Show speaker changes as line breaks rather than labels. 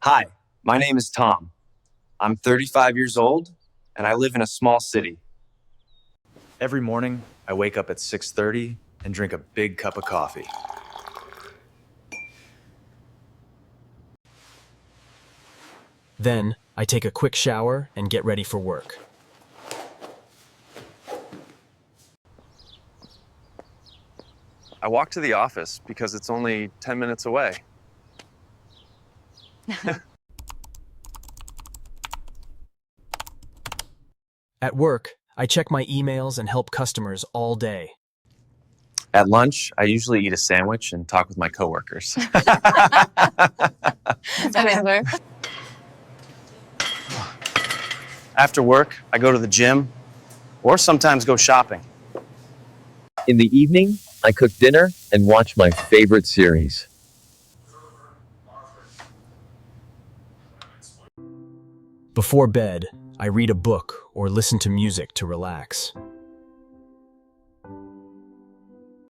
Hi, my name is Tom. I'm 35 years old and I live in a small city.
Every morning, I wake up at 6:30 and drink a big cup of coffee.
Then, I take a quick shower and get ready for work.
I walk to the office because it's only 10 minutes away.
At work, I check my emails and help customers all day.
At lunch, I usually eat a sandwich and talk with my coworkers.
Whatever.
After work, I go to the gym or sometimes go shopping.
In the evening, I cook dinner and watch my favorite series.
Before bed, I read a book or listen to music to relax.